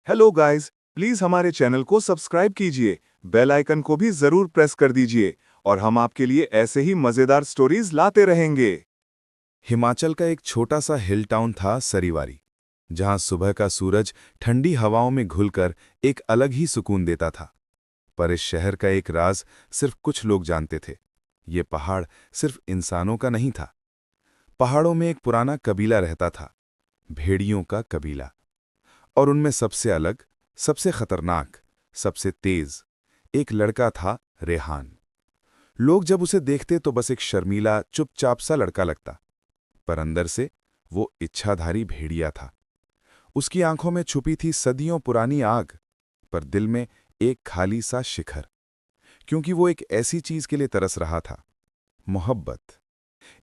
Hello guys, please हमारे channel को subscribe कीजिए, बेल आइकन को भी जरूर प्रेस कर दीजिए और हम आपके लिए ऐसे ही मजेदार स्टोरीज लाते रहेंगे। हिमाचल का एक छोटा सा हिल टाउन था सरीवारी, जहां सुबह का सूरज ठंडी हवाओं में घुलकर एक अलग ही सुकून देता था। पर इस शहर का एक राज सिर्फ कुछ लोग जानते थे। ये पहाड़ सिर्फ इंसानों का नहीं था। पहाड़ों में एक पुराना कबीला रहता था, भेड़ियों का कबीला। और उनमें सबसे अलग, सबसे खतरनाक, सबसे तेज एक लड़का था, रेहान। लोग जब उसे देखते तो बस एक शर्मीला चुपचाप सा लड़का लगता, पर अंदर से वो इच्छाधारी भेड़िया था। उसकी आंखों में छुपी थी सदियों पुरानी आग, पर दिल में एक खाली सा शिखर, क्योंकि वो एक ऐसी चीज के लिए तरस रहा था, मोहब्बत।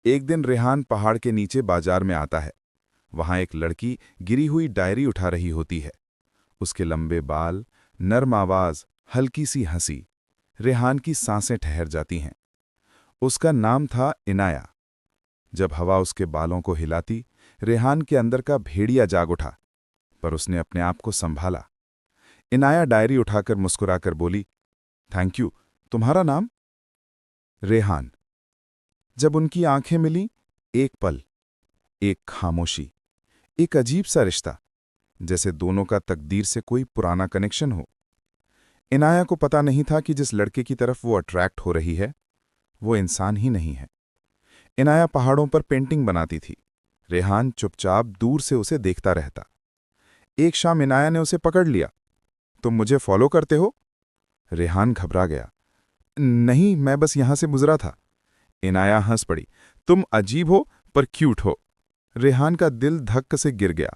एक दिन रेहान पहाड़ के नीचे बाजार में आता है। वहां एक लड़की गिरी हुई डायरी उठा रही होती है। उसके लंबे बाल, नर्म आवाज, हल्की सी हंसी। रेहान की सांसें ठहर जाती हैं। उसका नाम था इनाया। जब हवा उसके बालों को हिलाती, रेहान के अंदर का भेड़िया जाग उठा, पर उसने अपने आप को संभाला। इनाया डायरी उठाकर मुस्कुराकर बोली, थैंक यू। तुम्हारा नाम? रेहान। जब उनकी आंखें मिली, एक पल, एक खामोशी, एक अजीब सा रिश्ता, जैसे दोनों का तकदीर से कोई पुराना कनेक्शन हो। इनाया को पता नहीं था कि जिस लड़के की तरफ वो अट्रैक्ट हो रही है, वो इंसान ही नहीं है। इनाया पहाड़ों पर पेंटिंग बनाती थी। रेहान चुपचाप दूर से उसे देखता रहता। एक शाम इनाया ने उसे पकड़ लिया। तुम मुझे फॉलो करते हो? रेहान घबरा गया। नहीं, मैं बस यहां से गुजरा था। इनाया हंस पड़ी। तुम अजीब हो, पर क्यूट हो। रेहान का दिल धक्क से गिर गया।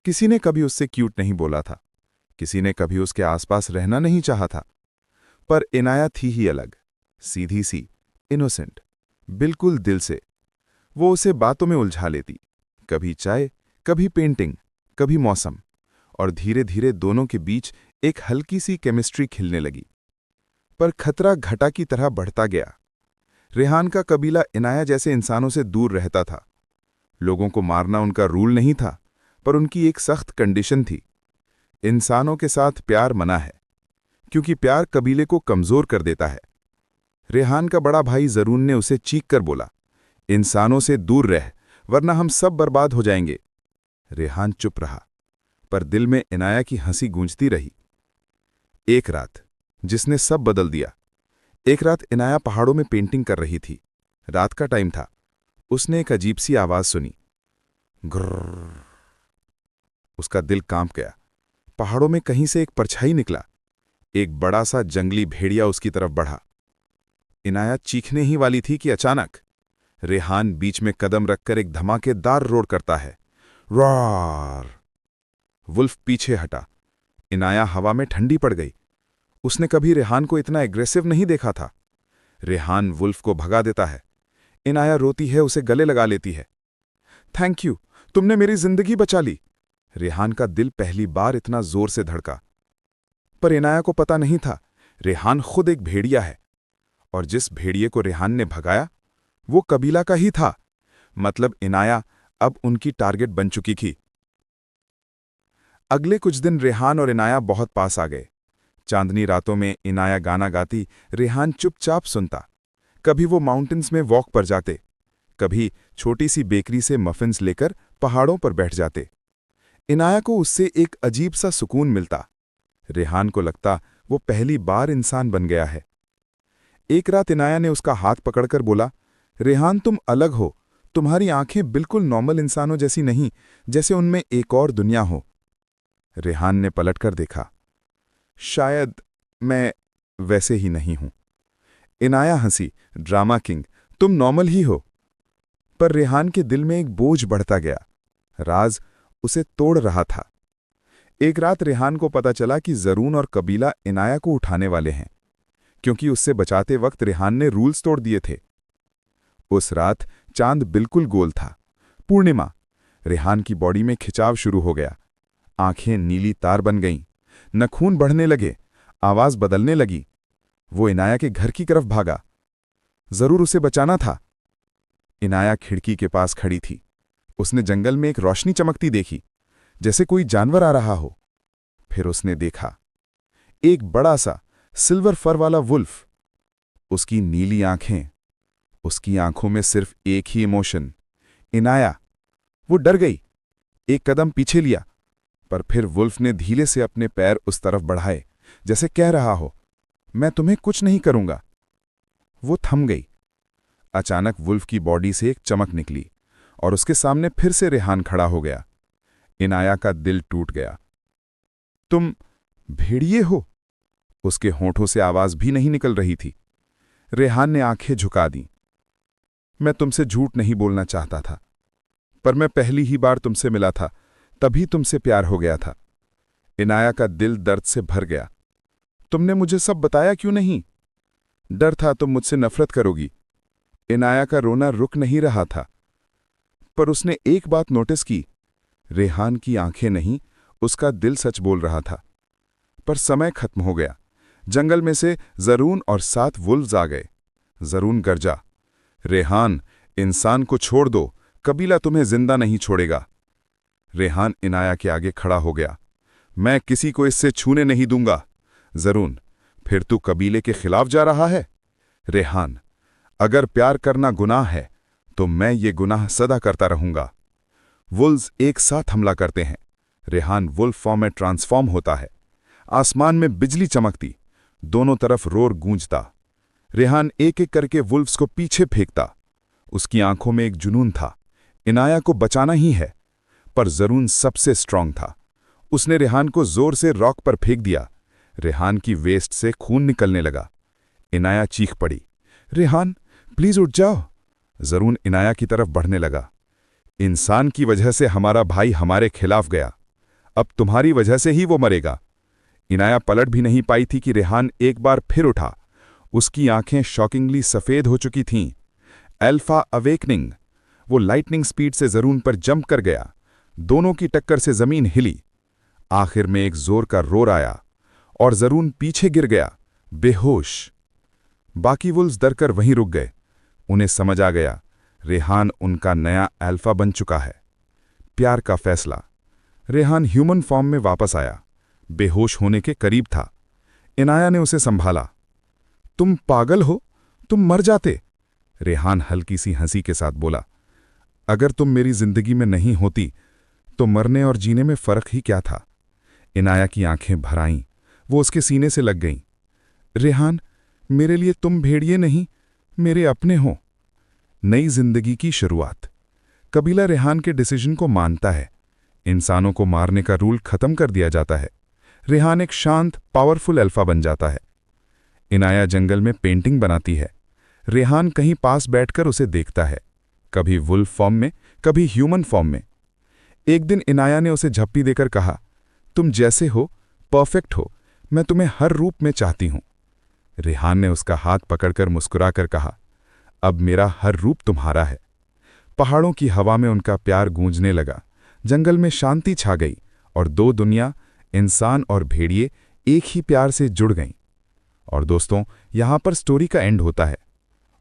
किसी ने कभी उससे क्यूट नहीं बोला था। किसी ने कभी उसके आसपास रहना नहीं चाहा था। पर इनाया थी ही अलग, सीधी सी, इनोसेंट, बिल्कुल दिल से। वो उसे बातों में उलझा लेती, कभी चाय, कभी पेंटिंग, कभी मौसम। और धीरे धीरे दोनों के बीच एक हल्की सी केमिस्ट्री खिलने लगी। पर खतरा घटा की तरह बढ़ता गया। रेहान का कबीला इनाया जैसे इंसानों से दूर रहता था। लोगों को मारना उनका रूल नहीं था, पर उनकी एक सख्त कंडीशन थी। इंसानों के साथ प्यार मना है, क्योंकि प्यार कबीले को कमजोर कर देता है। रेहान का बड़ा भाई जरून ने उसे चीख कर बोला, इंसानों से दूर रह, वरना हम सब बर्बाद हो जाएंगे। रेहान चुप रहा, पर दिल में इनाया की हंसी गूंजती रही। एक रात, जिसने सब बदल दिया। एक रात इनाया पहाड़ों में पेंटिंग कर रही थी। रात का टाइम था। उसने एक अजीब सी आवाज सुनी, ग्रर्र। उसका दिल कांप गया। पहाड़ों में कहीं से एक परछाई निकला। एक बड़ा सा जंगली भेड़िया उसकी तरफ बढ़ा। इनाया चीखने ही वाली थी कि अचानक रेहान बीच में कदम रखकर एक धमाकेदार रोर करता है, रॉर। वुल्फ पीछे हटा। इनाया हवा में ठंडी पड़ गई। उसने कभी रेहान को इतना एग्रेसिव नहीं देखा था। रेहान वुल्फ को भगा देता है। इनाया रोती है, उसे गले लगा लेती है। थैंक यू, तुमने मेरी जिंदगी बचा ली। रेहान का दिल पहली बार इतना जोर से धड़का। पर इनाया को पता नहीं था, रेहान खुद एक भेड़िया है। और जिस भेड़िए को रेहान ने भगाया, वो कबीला का ही था। मतलब इनाया अब उनकी टारगेट बन चुकी थी। अगले कुछ दिन रेहान और इनाया बहुत पास आ गए। चांदनी रातों में इनाया गाना गाती, रेहान चुपचाप सुनता। कभी वो माउंटेन्स में वॉक पर जाते, कभी छोटी सी बेकरी से मफिन्स लेकर पहाड़ों पर बैठ जाते। इनाया को उससे एक अजीब सा सुकून मिलता। रेहान को लगता वो पहली बार इंसान बन गया है। एक रात इनाया ने उसका हाथ पकड़कर बोला, रेहान तुम अलग हो। तुम्हारी आंखें बिल्कुल नॉर्मल इंसानों जैसी नहीं, जैसे उनमें एक और दुनिया हो। रेहान ने पलटकर देखा। शायद मैं वैसे ही नहीं हूं। इनाया हंसी, ड्रामा किंग, तुम नॉर्मल ही हो। पर रेहान के दिल में एक बोझ बढ़ता गया। राज उसे तोड़ रहा था। एक रात रेहान को पता चला कि जरून और कबीला इनाया को उठाने वाले हैं, क्योंकि उससे बचाते वक्त रेहान ने रूल्स तोड़ दिए थे। उस रात चांद बिल्कुल गोल था, पूर्णिमा। रेहान की बॉडी में खिंचाव शुरू हो गया। आंखें नीली तार बन गईं, नखून बढ़ने लगे, आवाज बदलने लगी। वो इनाया के घर की तरफ भागा। जरूर उसे बचाना था। इनाया खिड़की के पास खड़ी थी। उसने जंगल में एक रोशनी चमकती देखी, जैसे कोई जानवर आ रहा हो। फिर उसने देखा एक बड़ा सा सिल्वर फर वाला वुल्फ। उसकी नीली आंखें, उसकी आंखों में सिर्फ एक ही इमोशन, इनाया। वो डर गई, एक कदम पीछे लिया, पर फिर वुल्फ ने धीरे से अपने पैर उस तरफ बढ़ाए, जैसे कह रहा हो, मैं तुम्हें कुछ नहीं करूंगा। वो थम गई। अचानक वुल्फ की बॉडी से एक चमक निकली और उसके सामने फिर से रेहान खड़ा हो गया। इनाया का दिल टूट गया। तुम भेड़िए हो? उसके होंठों से आवाज भी नहीं निकल रही थी। रेहान ने आंखें झुका दी। मैं तुमसे झूठ नहीं बोलना चाहता था, पर मैं पहली ही बार तुमसे मिला था, तभी तुमसे प्यार हो गया था। इनाया का दिल दर्द से भर गया। तुमने मुझे सब बताया क्यों नहीं? डर था तुम मुझसे नफरत करोगी। इनाया का रोना रुक नहीं रहा था, पर उसने एक बात नोटिस की, रेहान की आंखें नहीं, उसका दिल सच बोल रहा था। पर समय खत्म हो गया। जंगल में से जरून और 7 वुल्व्स आ गए। जरून गरजा, रेहान, इंसान को छोड़ दो, कबीला तुम्हें जिंदा नहीं छोड़ेगा। रेहान इनाया के आगे खड़ा हो गया। मैं किसी को इससे छूने नहीं दूंगा। जरून, फिर तू कबीले के खिलाफ जा रहा है? रेहान, अगर प्यार करना गुनाह है तो मैं ये गुनाह सदा करता रहूंगा। वुल्व्स एक साथ हमला करते हैं। रेहान वुल्फ फॉर्म में ट्रांसफॉर्म होता है। आसमान में बिजली चमकती, दोनों तरफ रोर गूंजता। रेहान एक एक करके वुल्फ्स को पीछे फेंकता। उसकी आंखों में एक जुनून था, इनाया को बचाना ही है। पर जरून सबसे स्ट्रांग था। उसने रेहान को जोर से रॉक पर फेंक दिया। रेहान की वेस्ट से खून निकलने लगा। इनाया चीख पड़ी, रेहान प्लीज उठ जाओ। जरून इनाया की तरफ बढ़ने लगा। इंसान की वजह से हमारा भाई हमारे खिलाफ गया, अब तुम्हारी वजह से ही वो मरेगा। इनाया पलट भी नहीं पाई थी कि रेहान एक बार फिर उठा। उसकी आंखें शॉकिंगली सफेद हो चुकी थीं। Alpha awakening. वो लाइटनिंग स्पीड से जरून पर जंप कर गया। दोनों की टक्कर से जमीन हिली। आखिर में एक जोर का रोर आया और जरून पीछे गिर गया, बेहोश। बाकी वुल्व्स डरकर वहीं रुक गए। उन्हें समझ आ गया, रेहान उनका नया अल्फा बन चुका है। प्यार का फैसला। रेहान ह्यूमन फॉर्म में वापस आया, बेहोश होने के करीब था। इनाया ने उसे संभाला। तुम पागल हो, तुम मर जाते। रेहान हल्की सी हंसी के साथ बोला, अगर तुम मेरी जिंदगी में नहीं होती तो मरने और जीने में फर्क ही क्या था। इनाया की आंखें भर आईं, वो उसके सीने से लग गईं। रेहान, मेरे लिए तुम भेड़िए नहीं, मेरे अपने हो। नई जिंदगी की शुरुआत। कबीला रेहान के डिसीजन को मानता है। इंसानों को मारने का रूल खत्म कर दिया जाता है। रेहान एक शांत, पावरफुल अल्फा बन जाता है। इनाया जंगल में पेंटिंग बनाती है। रेहान कहीं पास बैठकर उसे देखता है, कभी वुल्फ फॉर्म में, कभी ह्यूमन फॉर्म में। एक दिन इनाया ने उसे झप्पी देकर कहा, तुम जैसे हो, परफेक्ट हो, मैं तुम्हें हर रूप में चाहती हूं। रेहान ने उसका हाथ पकड़कर मुस्कुराकर कहा, अब मेरा हर रूप तुम्हारा है। पहाड़ों की हवा में उनका प्यार गूंजने लगा। जंगल में शांति छा गई और 2 दुनिया, इंसान और भेड़िए, एक ही प्यार से जुड़ गईं। और दोस्तों, यहां पर स्टोरी का एंड होता है।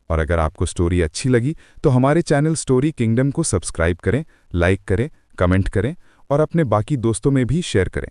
और अगर आपको स्टोरी अच्छी लगी तो हमारे चैनल स्टोरी किंगडम को सब्सक्राइब करें, लाइक करें, कमेंट करें और अपने बाकी दोस्तों में भी शेयर करें।